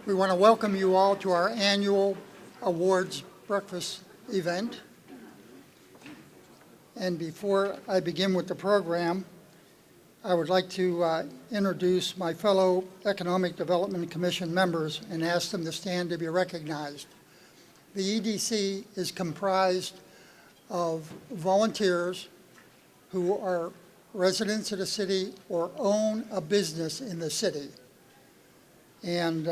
We want to welcome you all to our annual awards breakfast event. And before I begin with the program, I would like to introduce my fellow Economic Development Commission members and ask them to stand to be recognized. The EDC is comprised of volunteers who are residents of the city or own a business in the city. And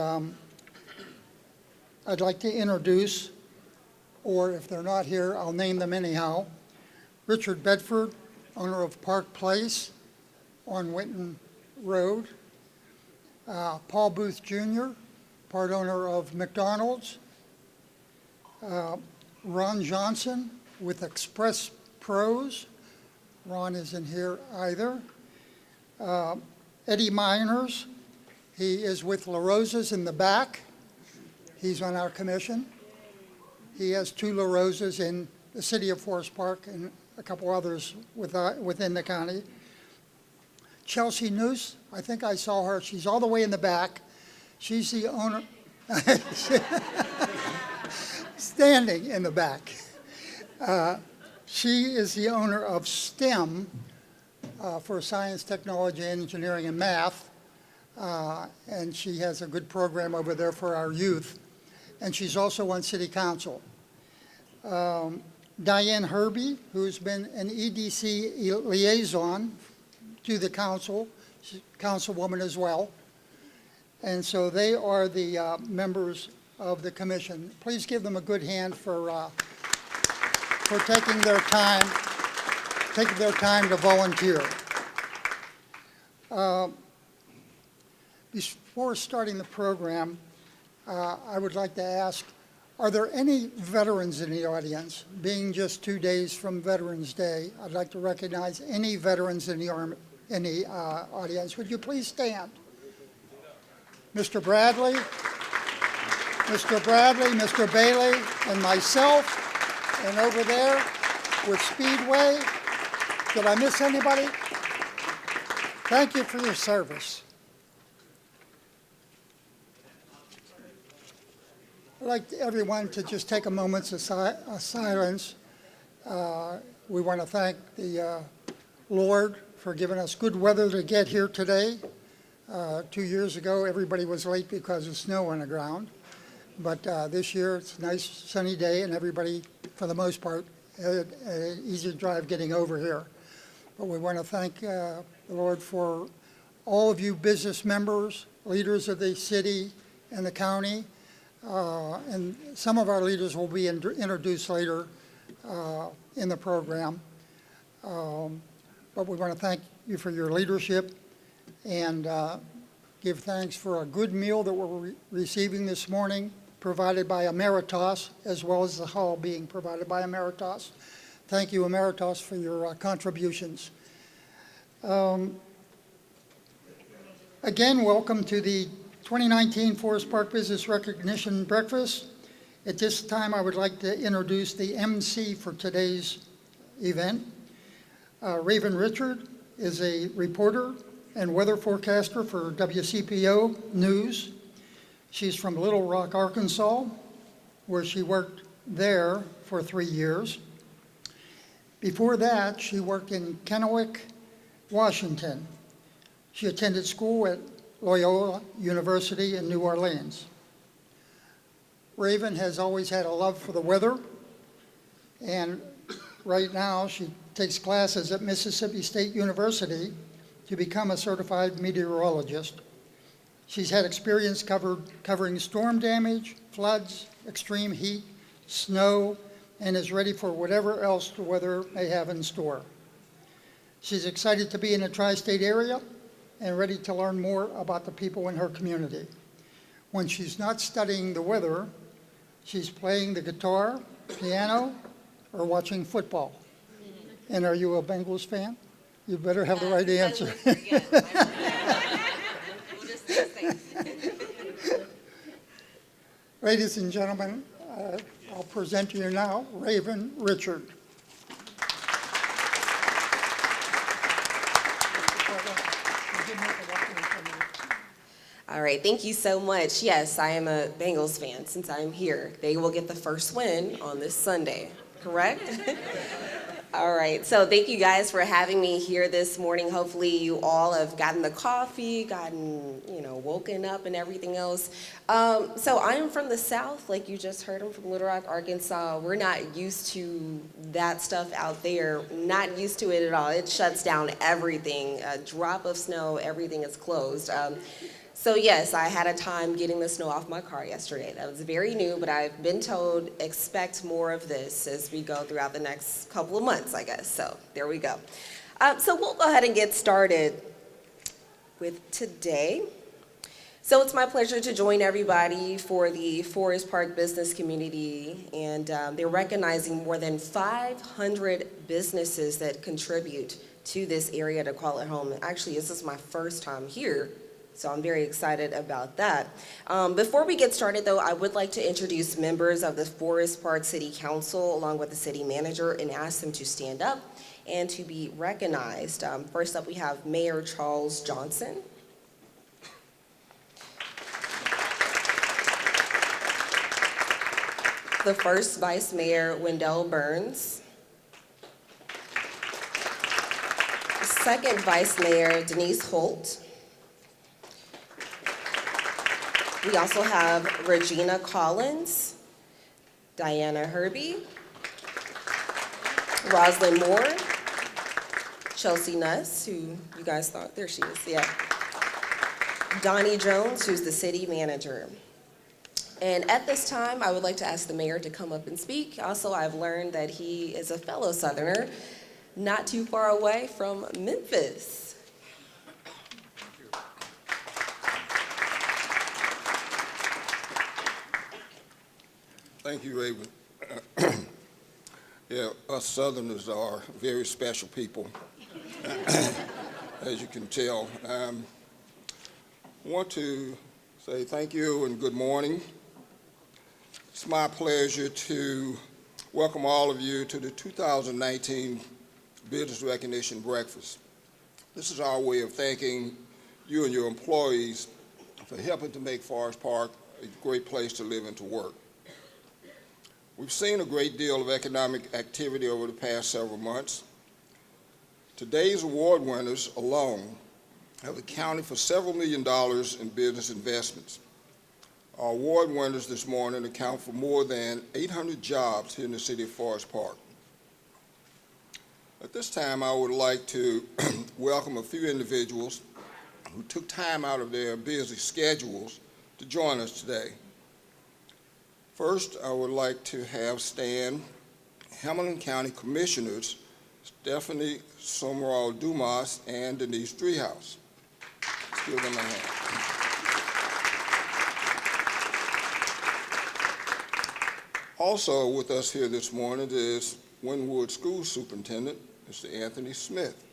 I'd like to introduce, or if they're not here, I'll name them anyhow. Richard Bedford, owner of Park Place on Winton Road. Paul Booth Jr., part owner of McDonald's. Ron Johnson with Express Pros. Ron isn't here either. Eddie Miners, he is with La Rosa's in the back. He's on our commission. He has 2 La Rosas in the city of Forest Park and a couple others within the county. Chelsea Noose, I think I saw her. She's all the way in the back. She's the owner, standing in the back. She is the owner of STEM for science, technology, engineering, and math. And she has a good program over there for our youth. And she's also on city council. Diane Herbie, who's been an EDC liaison to the council, she's councilwoman as well. And so they are the members of the commission. Please give them a good hand for taking their time to volunteer. Before starting the program, I would like to ask, are there any veterans in the audience? Being just 2 days from Veterans Day, I'd like to recognize any veterans in the audience. Would you please stand? Mr. Bradley, Mr. Bailey, and myself, and over there with Speedway. Did I miss anybody? Thank you for your service. I'd like everyone to just take a moment of silence. We want to thank the Lord for giving us good weather to get here today. 2 years ago, everybody was late because of snow on the ground. But this year, it's a nice sunny day, and everybody, for the most part, had an easy drive getting over here. But we want to thank the Lord for all of you business members, leaders of the city and the county. And some of our leaders will be introduced later in the program. But we want to thank you for your leadership and give thanks for a good meal that we're receiving this morning, provided by Emeritus, as well as the hall being provided by Emeritus. Thank you, Emeritus, for your contributions. Again, welcome to the 2019 Forest Park Business Recognition Breakfast. At this time, I would like to introduce the MC for today's event. Raven Richard is a reporter and weather forecaster for WCPO News. She's from Little Rock, Arkansas, where she worked there for 3 years. Before that, she worked in Kennewick, Washington. She attended school at Loyola University in New Orleans. Raven has always had a love for the weather, and right now she takes classes at Mississippi State University to become a certified meteorologist. She's had experience covering storm damage, floods, extreme heat, snow, and is ready for whatever else the weather may have in store. She's excited to be in the tri-state area and ready to learn more about the people in her community. When she's not studying the weather, she's playing the guitar, piano, or watching football. And are you a Bengals fan? You better have the right answer. Ladies and gentlemen, I'll present to you now Raven Richard. All All right, thank you so much. Yes, I am a Bengals fan since I'm here. They will get the first win on this Sunday, correct? All right, so thank you guys for having me here this morning. Hopefully you all have gotten the coffee, woken up and everything else. So I'm from the South, like you just heard. I'm from Little Rock, Arkansas. We're not used to that stuff out there, not used to it at all. It shuts down everything. A drop of snow, everything is closed. So yes, I had a time getting the snow off my car yesterday. That was very new, but I've been told expect more of this as we go throughout the next couple of months, I guess. So there we go. So we'll go ahead and get started with today. So it's my pleasure to join everybody for the Forest Park business community, and they're recognizing more than 500 businesses that contribute to this area to call it home. Actually, this is my first time here, so I'm very excited about that. Before we get started, though, I would like to introduce members of the Forest Park City Council along with the city manager and ask them to stand up and to be recognized. First up, we have Mayor Charles Johnson. The first Vice Mayor, Wendell Burns. Second Vice Mayor, Denise Holt. We also have Regina Collins, Diana Herbie, Roslyn Moore, Chelsea Nuss, who you guys thought, there she is, yeah. Donnie Jones, who's the city manager. And at this time, I would like to ask the mayor to come up and speak. Also, I've learned that he is a fellow Southerner, not too far away from Memphis. Thank you, Raven. Yeah, us Southerners are very special people, as you can tell. I want to say thank you and good morning. It's my pleasure to welcome all of you to the 2019 Business Recognition Breakfast. This is our way of thanking you and your employees for helping to make Forest Park a great place to live and to work. We've seen a great deal of economic activity over the past several months. Today's award winners alone have accounted for several $1 million in business investments. Our award winners this morning account for more than 800 jobs here in the city of Forest Park. At this time, I would like to welcome a few individuals who took time out of their busy schedules to join us today. First, I would like to have stand Hamilton County Commissioners Stephanie Summerall Dumas and Denise Driehaus. Let's give them a hand. Also with us here this morning is Wynwood School Superintendent, Mr. Anthony Smith.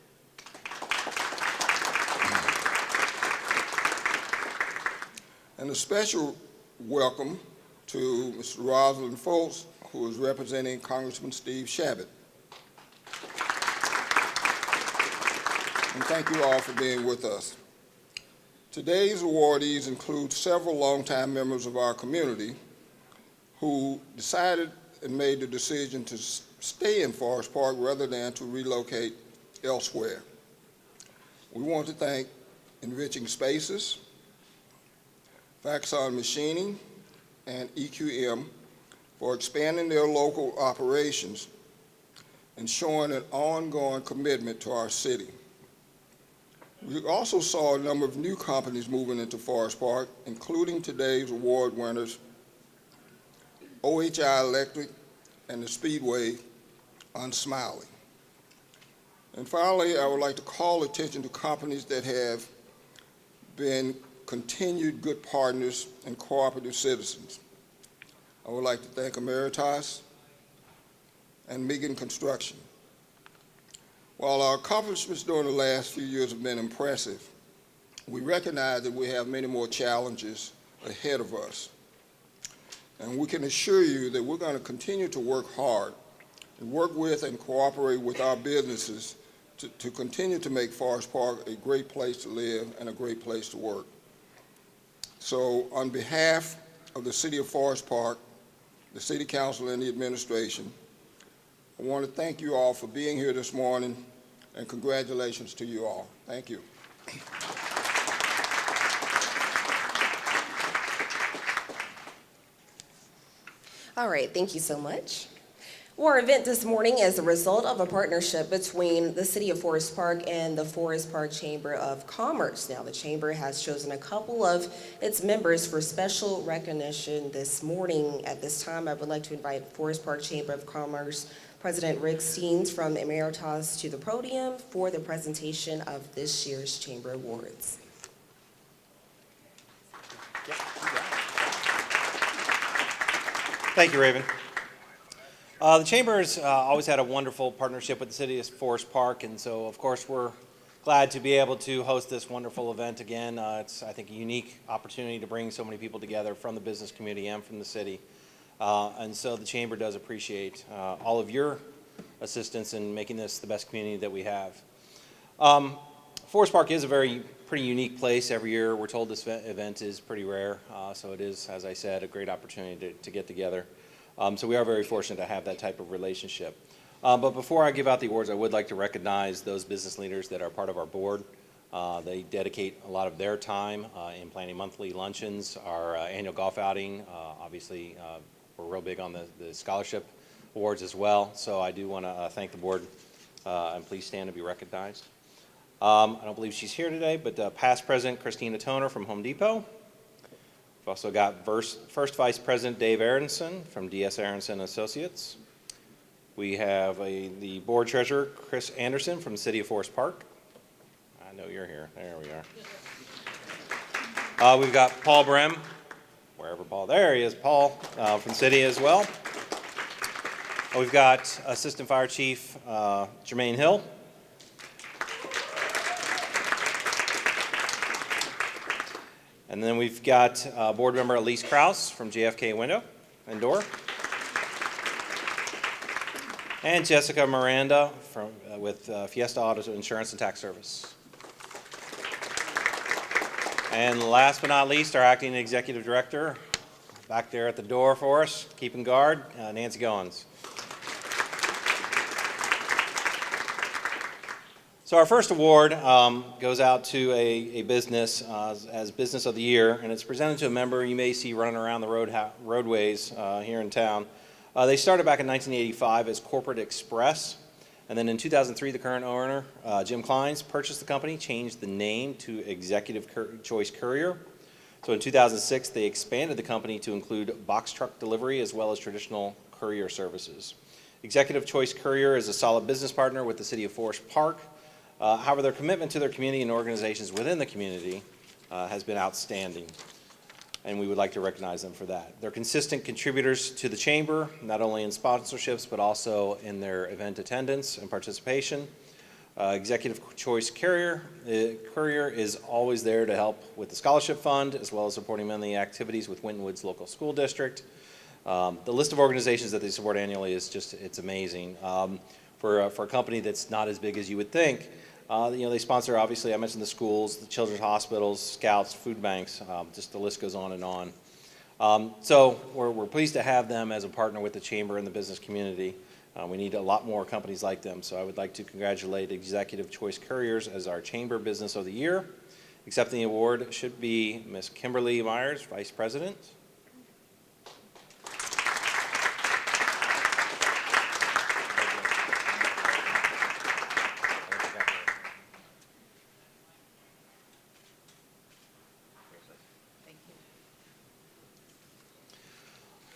And a special welcome to Mr. Rosalind Foltz, who is representing Congressman Steve Shabbat. And thank you all for being with us. Today's awardees include several longtime members of our community who decided and made the decision to stay in Forest Park rather than to relocate elsewhere. We want to thank Enriching Spaces, Faxon Machining, and EQM for expanding their local operations and showing an ongoing commitment to our city. We also saw a number of new companies moving into Forest Park, including today's award winners, OHI Electric and the Speedway on Smiley. And finally, I would like to call attention to companies that have been continued good partners and cooperative citizens. I would like to thank Emeritus and Megan Construction. While our accomplishments during the last few years have been impressive, we recognize that we have many more challenges ahead of us. And we can assure you that we're going to continue to work hard and work with and cooperate with our businesses to continue to make Forest Park a great place to live and a great place to work. So on behalf of the City of Forest Park, the City Council, and the administration, I want to thank you all for being here this morning, and congratulations to you all. Thank you. All right, thank you so much. Our event this morning is a result of a partnership between the City of Forest Park and the Forest Park Chamber of Commerce. Now, the Chamber has chosen a couple of its members for special recognition this morning. At this time, I would like to invite Forest Park Chamber of Commerce President Rick Steens from Emeritus to the podium for the presentation of this year's Chamber Awards. Thank you, Raven. The Chamber's always had a wonderful partnership with the City of Forest Park, and so, of course, we're glad to be able to host this wonderful event again. It's, I think, a unique opportunity to bring so many people together from the business community and from the city. And so the Chamber does appreciate all of your assistance in making this the best community that we have. Forest Park is a pretty unique place every year. We're told this event is pretty rare, so it is, as I said, a great opportunity to get together. So we are very fortunate to have that type of relationship. But before I give out the awards, I would like to recognize those business leaders that are part of our board. They dedicate a lot of their time in planning monthly luncheons, our annual golf outing. Obviously, we're real big on the scholarship awards as well. So I do want to thank the board, and please stand to be recognized. I don't believe she's here today, but past President Christina Toner from Home Depot. We've also got first Vice President Dave Aronson from DS Aronson Associates. We have the Board Treasurer Chris Anderson from the City of Forest Park. I know you're here. There we are. We've got Paul Brem, wherever Paul, there he is, Paul from the city as well. We've got Assistant Fire Chief Jermaine Hill. And then we've got board member Elise Krause from JFK Window and Door. And Jessica Miranda from, with Fiesta Auto Insurance and Tax Service. And last but not least, our acting executive director, back there at the door for us, keeping guard, Nancy Goins. So our first award goes out to a business as Business of the Year, and it's presented to a member you may see running around the roadways here in town. They started back in 1985 as Corporate Express, and then in 2003, the current owner, Jim Kleins, purchased the company, changed the name to Executive Choice Courier. So in 2006, they expanded the company to include box truck delivery as well as traditional courier services. Executive Choice Courier is a solid business partner with the City of Forest Park. However, their commitment to their community and organizations within the community has been outstanding, and we would like to recognize them for that. They're consistent contributors to the Chamber, not only in sponsorships, but also in their event attendance and participation. Executive Choice Courier is always there to help with the scholarship fund, as well as supporting many activities with Winton Woods Local School District. The list of organizations that they support annually is just, it's amazing. For a company that's not as big as you would think, they sponsor, obviously, I mentioned the schools, the children's hospitals, scouts, food banks, just the list goes on and on. So we're pleased to have them as a partner with the Chamber and the business community. We need a lot more companies like them, so I would like to congratulate Executive Choice Couriers as our Chamber Business of the Year. Accepting the award should be Ms. Kimberly Myers, Vice President.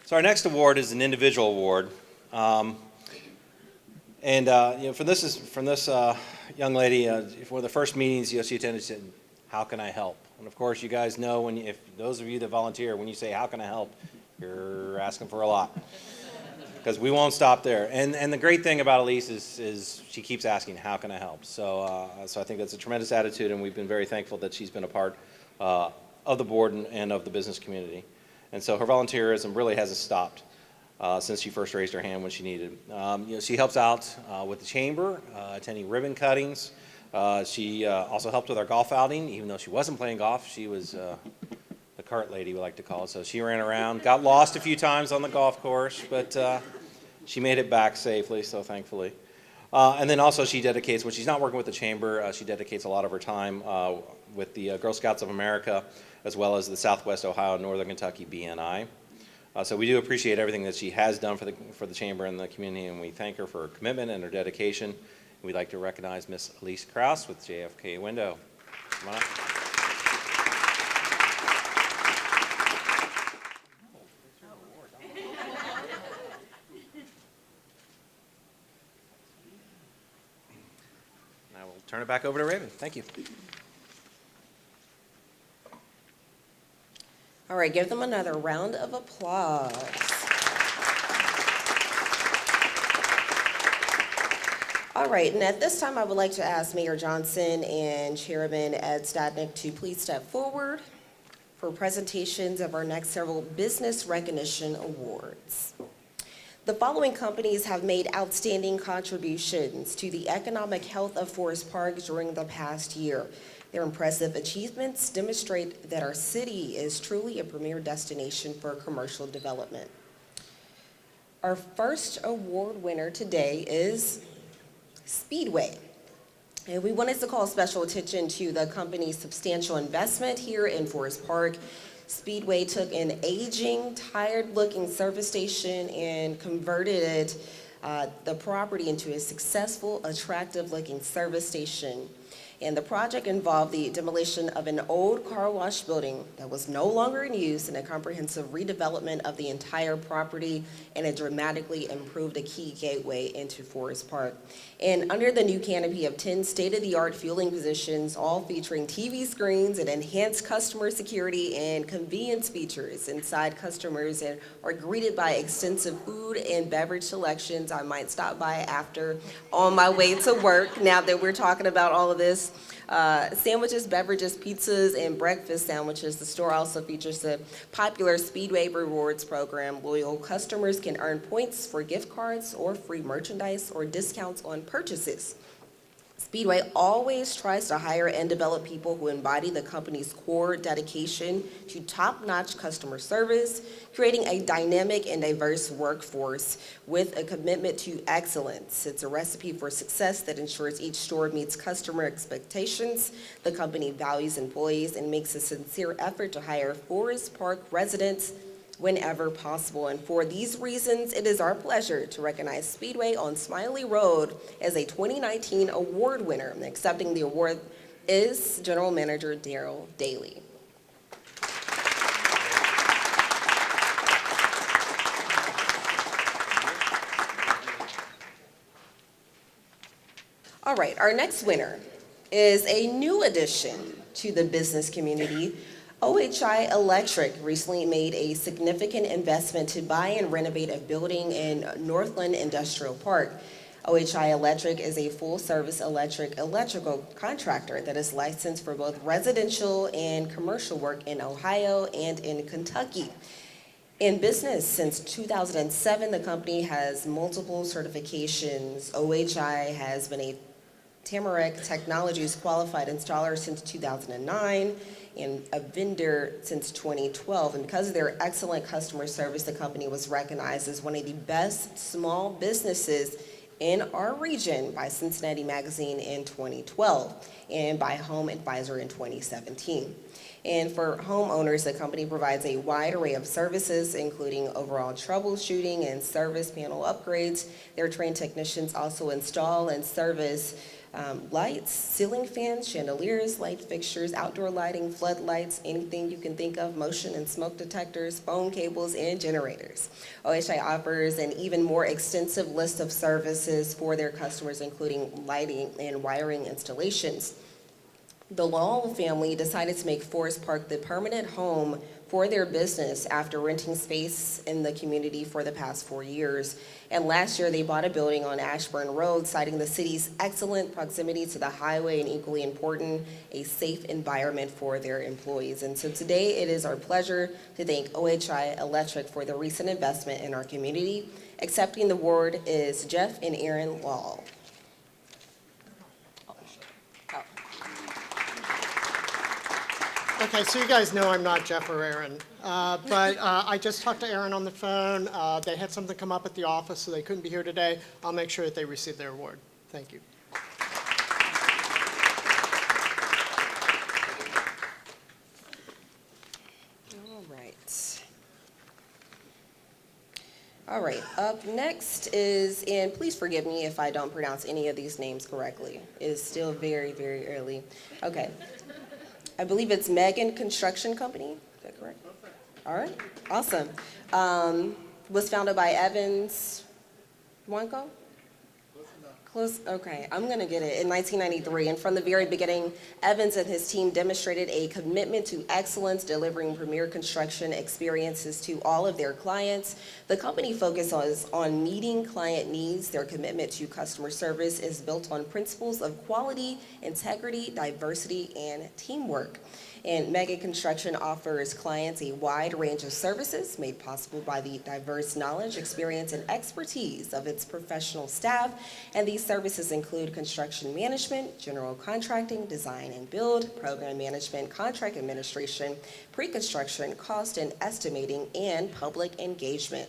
So our next award is an individual award, from this young lady, one of the first meetings she attended, she said, "How can I help?" And of course, you guys know if those of you that volunteer, when you say "How can I help," you're asking for a lot, because we won't stop there. And the great thing about Elise is she keeps asking, "How can I help?" So I think that's a tremendous attitude, and we've been very thankful that she's been a part of the board and of the business community. And so her volunteerism really hasn't stopped since she first raised her hand when she needed. She helps out with the Chamber, attending ribbon cuttings. She also helped with our golf outing. Even though she wasn't playing golf, she was the cart lady, we like to call it. So she ran around, got lost a few times on the golf course, but she made it back safely, so thankfully. And then also she dedicates, when she's not working with the chamber, she dedicates a lot of her time with the Girl Scouts of America, as well as the Southwest Ohio, Northern Kentucky BNI. So we do appreciate everything that she has done for the chamber and the community, and we thank her for her commitment and her dedication. We'd like to recognize Miss Elise Krause with JFK Window. Come on up. Now we'll turn it back over to Raven. Thank you. All right, give them another round of applause. All right, and at this time, I would like to ask Mayor Johnson and Chairman Ed Stadnick to please step forward for presentations of our next several business recognition awards. The following companies have made outstanding contributions to the economic health of Forest Park during the past year. Their impressive achievements demonstrate that our city is truly a premier destination for commercial development. Our first award winner today is Speedway. And we wanted to call special attention to the company's substantial investment here in Forest Park. Speedway took an aging, tired-looking service station and converted the property into a successful, attractive-looking service station. And the project involved the demolition of an old car wash building that was no longer in use and a comprehensive redevelopment of the entire property, and it dramatically improved a key gateway into Forest Park. And under the new canopy of 10 state-of-the-art fueling positions, all featuring TV screens and enhanced customer security and convenience features inside, customers are greeted by extensive food and beverage selections. I might stop by after on my way to work now that we're talking about all of this. Sandwiches, beverages, pizzas, and breakfast sandwiches. The store also features the popular Speedway Rewards program. Loyal customers can earn points for gift cards or free merchandise or discounts on purchases. Speedway always tries to hire and develop people who embody the company's core dedication to top-notch customer service, creating a dynamic and diverse workforce with a commitment to excellence. It's a recipe for success that ensures each store meets customer expectations. The company values employees and makes a sincere effort to hire Forest Park residents whenever possible. And for these reasons, it is our pleasure to recognize Speedway on Smiley Road as a 2019 award winner. And accepting the award is General Manager Daryl Daly. All right, our next winner is a new addition to the business community. OHI Electric recently made a significant investment to buy and renovate a building in Northland Industrial Park. OHI Electric is a full-service electrical contractor that is licensed for both residential and commercial work in Ohio and in Kentucky. In business since 2007, the company has multiple certifications. OHI has been a Tamarack Technologies qualified installer since 2009 and a vendor since 2012. And because of their excellent customer service, the company was recognized as one of the best small businesses in our region by Cincinnati Magazine in 2012 and by Home Advisor in 2017. And for homeowners, the company provides a wide array of services, including overall troubleshooting and service panel upgrades. Their trained technicians also install and service lights, ceiling fans, chandeliers, light fixtures, outdoor lighting, floodlights, anything you can think of, motion and smoke detectors, phone cables, and generators. OHI offers an even more extensive list of services for their customers, including lighting and wiring installations. The Lowell family decided to make Forest Park the permanent home for their business after renting space in the community for the past 4 years. And last year, they bought a building on Ashburn Road, citing the city's excellent proximity to the highway and, equally important, a safe environment for their employees. And so today, it is our pleasure to thank OHI Electric for the recent investment in our community. Accepting the award is Jeff and Aaron Law. Okay, so you guys know I'm not Jeff or Aaron, but I just talked to Aaron on the phone. They had something come up at the office, so they couldn't be here today. I'll make sure that they receive their award. Thank you. All right. All right, up next is, and please forgive me if I don't pronounce any of these names correctly. It is still very, very early. Okay. I believe it's Megan Construction Company. Is that correct? All right, awesome. Was founded by Evans Wanko? Close, okay, I'm gonna get it, in 1993. And from the very beginning, Evans and his team demonstrated a commitment to excellence, delivering construction experiences to all of their clients. The company focuses on meeting client needs. Their commitment to customer service is built on principles of quality, integrity, diversity, and teamwork. And Mega Construction offers clients a wide range of services made possible by the diverse knowledge, experience, and expertise of its professional staff. And these services include construction management, general contracting, design and build, program management, contract administration, pre-construction, cost and estimating, and public engagement.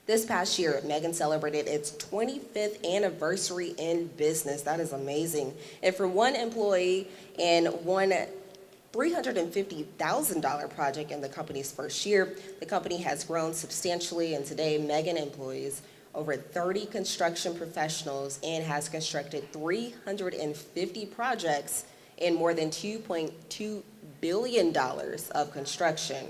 This past year, Megan celebrated its 25th anniversary in business. That is amazing. And for one employee and one $350,000 project in the company's first year, the company has grown substantially, and today Megan employs over 30 construction professionals and has constructed 350 projects in more than $2.2 billion of construction.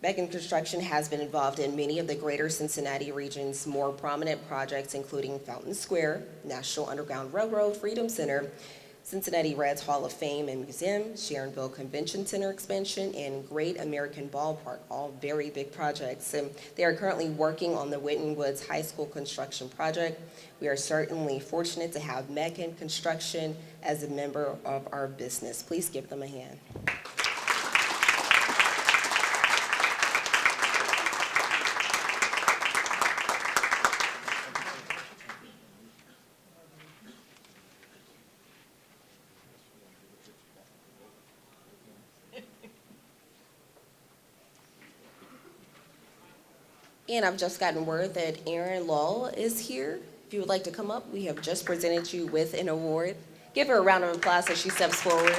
Megan Construction has been involved in many of the greater Cincinnati region's more prominent projects, including Fountain Square, National Underground Railroad, Freedom Center, Cincinnati Reds Hall of Fame and Museum, Sharonville Convention Center expansion, and Great American Ballpark, all very big projects. And they are currently working on the Winton Woods High School construction project. We are certainly fortunate to have Megan Construction as a member of our business. Please give them a hand. And I've just gotten word that Erin Lull is here. If you would like to come up, we have just presented you with an award. Give her a round of applause as she steps forward.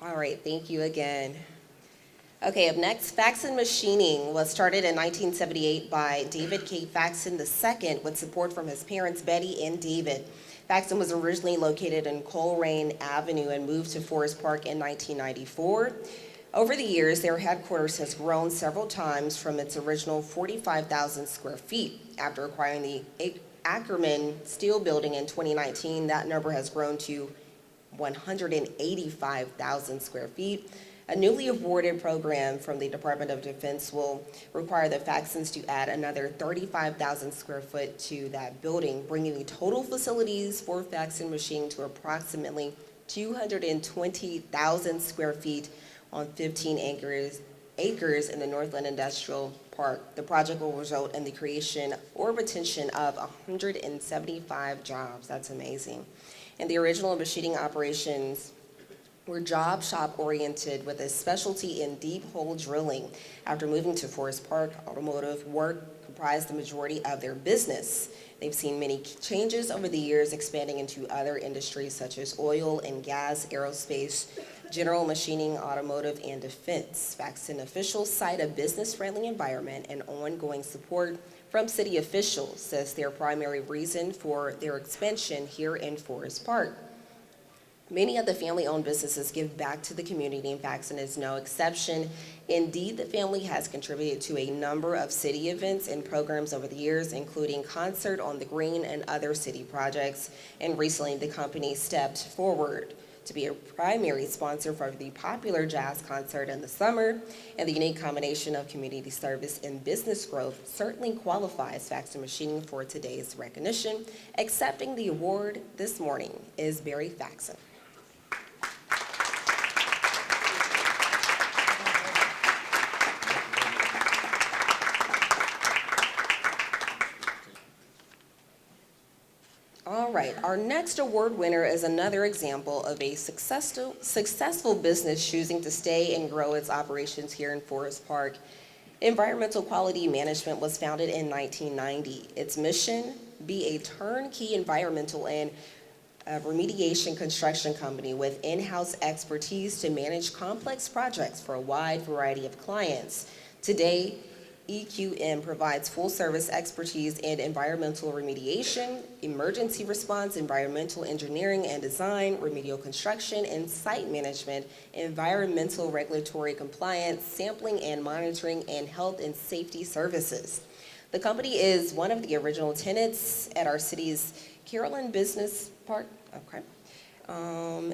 All right, thank you again. Okay, up next, Faxon Machining was started in 1978 by David K. Faxon II with support from his parents, Betty and David. Faxon was originally located in Coleraine Avenue and moved to Forest Park in 1994. Over the years, their headquarters has grown several times from its original 45,000 square feet. After acquiring the Ackerman Steel Building in 2019, that number has grown to 185,000 square feet. A newly awarded program from the Department of Defense will require the Faxons to add another 35,000 square foot to that building, bringing the total facilities for Faxon Machining to approximately 220,000 square feet on 15 acres in the Northland Industrial Park. The project will result in the creation or retention of 175 jobs. That's amazing. And the original machining operations were job shop oriented with a specialty in deep hole drilling. After moving to Forest Park, automotive work comprised the majority of their business. They've seen many changes over the years, expanding into other industries such as oil and gas, aerospace, general machining, automotive, and defense. Faxon officials cite a business-friendly environment and ongoing support from city officials as their primary reason for their expansion here in Forest Park. Many of the family-owned businesses give back to the community, and Faxon is no exception. Indeed, the family has contributed to a number of city events and programs over the years, including Concert on the Green and other city projects. And recently, the company stepped forward to be a primary sponsor for the popular jazz concert in the summer, and the unique combination of community service and business growth certainly qualifies Faxon Machining for today's recognition. Accepting the award this morning is Barry Faxon. All right, our next award winner is another example of a successful business choosing to stay and grow its operations here in Forest Park. Environmental Quality Management was founded in 1990. Its mission, be a turnkey environmental and remediation construction company with in-house expertise to manage complex projects for a wide variety of clients. Today, EQM provides full-service expertise in environmental remediation, emergency response, environmental engineering and design, remedial construction and site management, environmental regulatory compliance, sampling and monitoring, and health and safety services. The company is one of the original tenants at our city's Carolyn Business Park,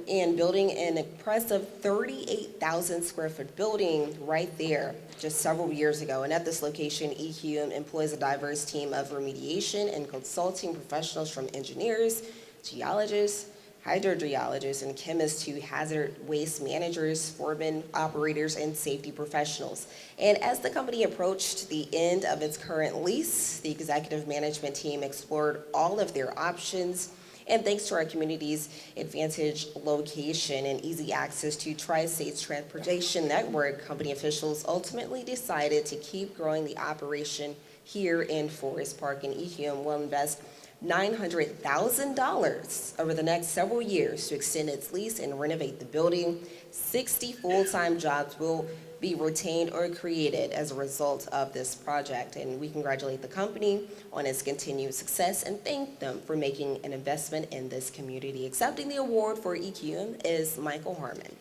and building an impressive 38,000 square foot building right there just several years ago. And at this location, EQM employs a diverse team of remediation and consulting professionals, from engineers, geologists, hydrogeologists, and chemists to hazard waste managers, foremen, operators, and safety professionals. And as the company approached the end of its current lease, the executive management team explored all of their options. And thanks to our community's advantage location and easy access to Tri-State's transportation network, company officials ultimately decided to keep growing the operation here in Forest Park, and EQM will invest $900,000 over the next several years to extend its lease and renovate the building. 60 full-time jobs will be retained or created as a result of this project, and we congratulate the company on its continued success and thank them for making an investment in this community. Accepting the award for EQM is Michael Harmon.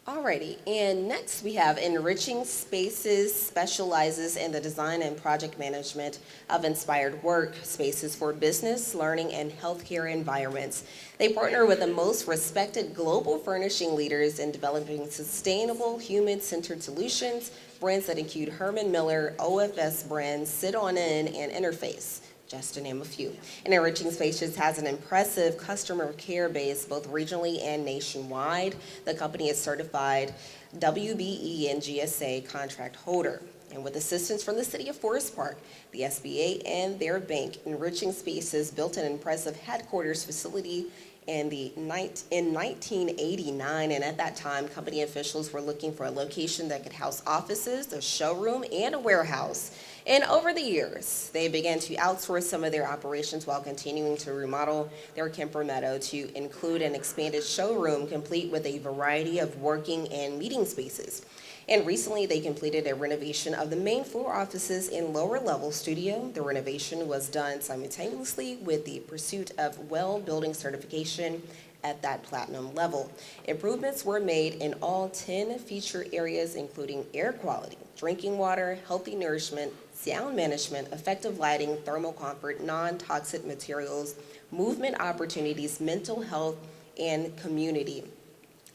Alrighty, and next we have Enriching Spaces, specializes in the design and project management of inspired work spaces for business, learning, and healthcare environments. They partner with the most respected global furnishing leaders in developing sustainable, human-centered solutions, brands that include Herman Miller, OFS brands, Sit On In, and Interface, just to name a few. And Enriching Spaces has an impressive customer care base, both regionally and nationwide. The company is certified WBE and GSA contract holder. And with assistance from the City of Forest Park, the SBA, and their bank, Enriching Spaces built an impressive headquarters facility in 1989, and at that time, company officials were looking for a location that could house offices, a showroom, and a warehouse. And over the years, they began to outsource some of their operations while continuing to remodel their Kemper Meadow to include an expanded showroom complete with a variety of working and meeting spaces. And recently, they completed a renovation of the main floor offices and lower level studio. The renovation was done simultaneously with the pursuit of WELL building certification at that platinum level. Improvements were made in all 10 feature areas, including air quality, drinking water, healthy nourishment, sound management, effective lighting, thermal comfort, non-toxic materials, movement opportunities, mental health, and community.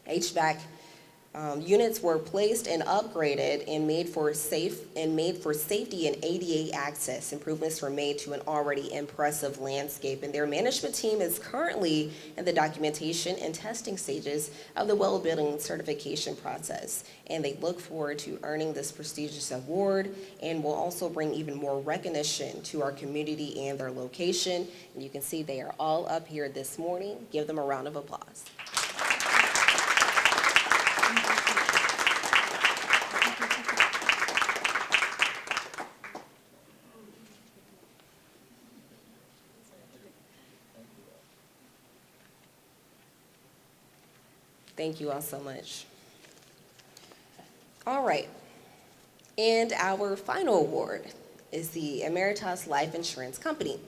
HVAC units were placed and upgraded and made for safety and ADA access. Improvements were made to an already impressive landscape, and their management team is currently in the documentation and testing stages of the WELL building certification process. And they look forward to earning this prestigious award, and will also bring even more recognition to our community and their location. And you can see they are all up here this morning. Give them a round of applause. Thank you all so much. All right, and our final award is the Emeritus Life Insurance Company.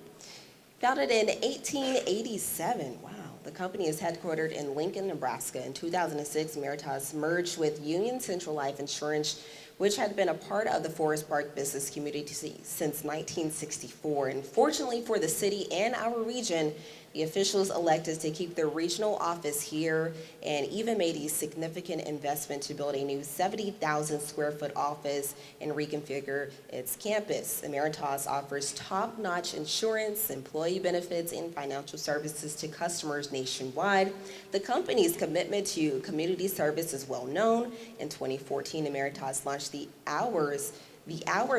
Founded in 1887, wow. The company is headquartered in Lincoln, Nebraska. In 2006, Emeritus merged with Union Central Life Insurance, which had been a part of the Forest Park business community since 1964. And fortunately for the city and our region, the officials elected to keep their regional office here and even made a significant investment to build a new 70,000 square foot office and reconfigure its campus. Emeritus offers top-notch insurance, employee benefits, and financial services to customers nationwide. The company's commitment to community service is well known. In 2014, Emeritus launched the Hours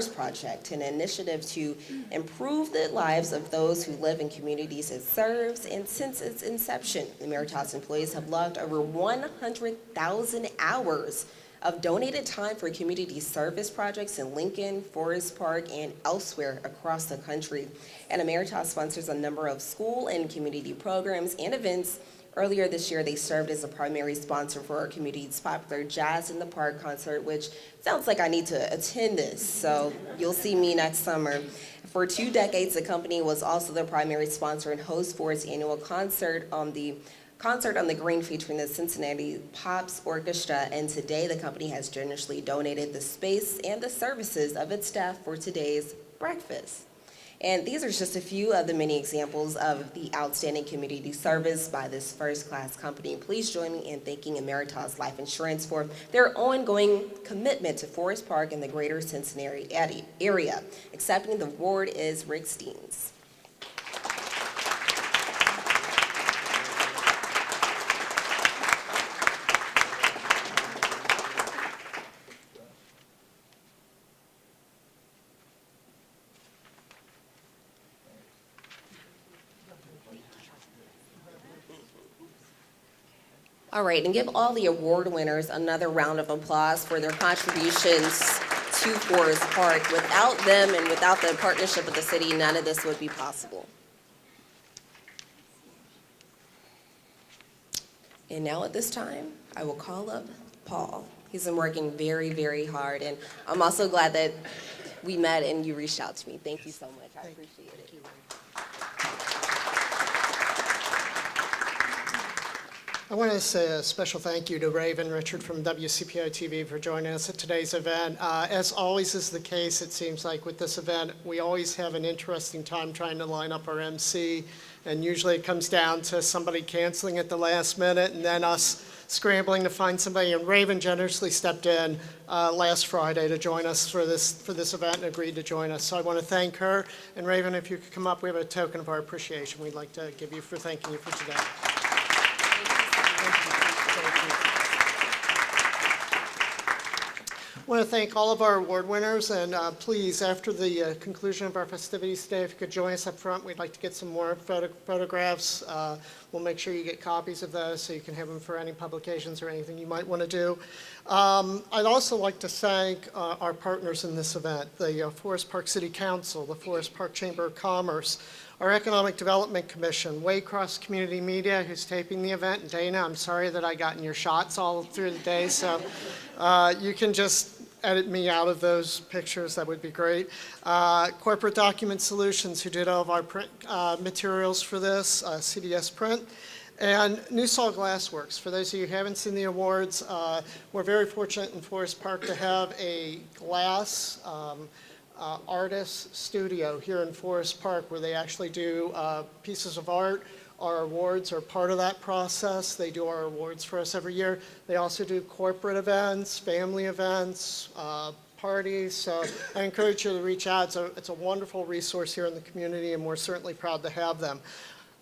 Project, an initiative to improve the lives of those who live in communities it serves. And since its inception, Emeritus employees have logged over 100,000 hours of donated time for community service projects in Lincoln, Forest Park, and elsewhere across the country. And Emeritus sponsors a number of school and community programs and events. Earlier this year, they served as a primary sponsor for our community's popular Jazz in the Park concert, which sounds like I need to attend this, so you'll see me next summer. For 2 decades, the company was also the primary sponsor and host for its annual concert on the Green featuring the Cincinnati Pops Orchestra, and today the company has generously donated the space and the services of its staff for today's breakfast. And these are just a few of the many examples of the outstanding community service by this first-class company. Please join me in thanking Emeritus Life Insurance for their ongoing commitment to Forest Park and the greater Cincinnati area. Accepting the award is Rick Steens. All right, and give all the award winners another round of applause for their contributions to Forest Park. Without them and without the partnership with the city, none of this would be possible. And now at this time, I will call up Paul. He's been working very, very hard, and I'm also glad that we met and you reached out to me. Thank you so much. I appreciate it. I want to say a special thank you to Raven Richard from WCPO TV for joining us at today's event. As always is the case, it seems like with this event, we always have an interesting time trying to line up our MC, and usually it comes down to somebody canceling at the last minute and then us scrambling to find somebody, and Raven generously stepped in last Friday to join us for this event and agreed to join us. So I want to thank her, and Raven, if you could come up, we have a token of our appreciation we'd like to give you for thanking you for today. I want to thank all of our award winners, and please, after the conclusion of our festivities today, if you could join us up front, we'd like to get some more photographs. We'll make sure you get copies of those so you can have them for any publications or anything you might want to do. I'd also like to thank our partners in this event, the Forest Park City Council, the Forest Park Chamber of Commerce, our Economic Development Commission, Waycross Community Media, who's taping the event, and Dana, I'm sorry that I got in your shots all through the day, so you can just edit me out of those pictures, that would be great. Corporate Document Solutions, who did all of our print materials for this, CDS Print, and Newsall Glassworks. For those of you who haven't seen the awards, we're very fortunate in Forest Park to have a glass artist studio here in Forest Park where they actually do pieces of art. Our awards are part of that process. They do our awards for us every year. They also do corporate events, family events, parties. So I encourage you to reach out. It's a wonderful resource here in the community, and we're certainly proud to have them.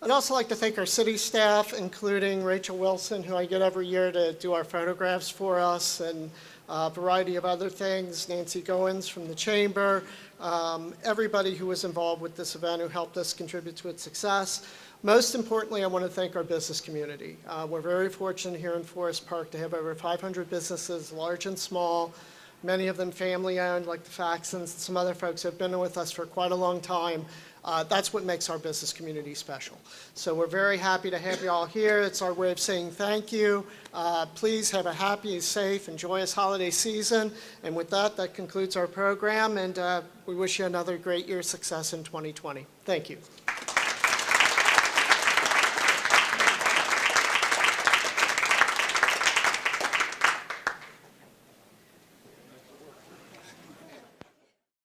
I'd also like to thank our city staff, including Rachel Wilson, who I get every year to do our photographs for us, and a variety of other things, Nancy Goins from the Chamber, everybody who was involved with this event who helped us contribute to its success. Most importantly, I want to thank our business community. We're very fortunate here in Forest Park to have over 500 businesses, large and small, many of them family-owned, like the Faxons and some other folks who have been with us for quite a long time. That's what makes our business community special. So we're very happy to have you all here. It's our way of saying thank you. Please have a happy, safe, and joyous holiday season. And with that, that concludes our program, and we wish you another great year of success in 2020. Thank you.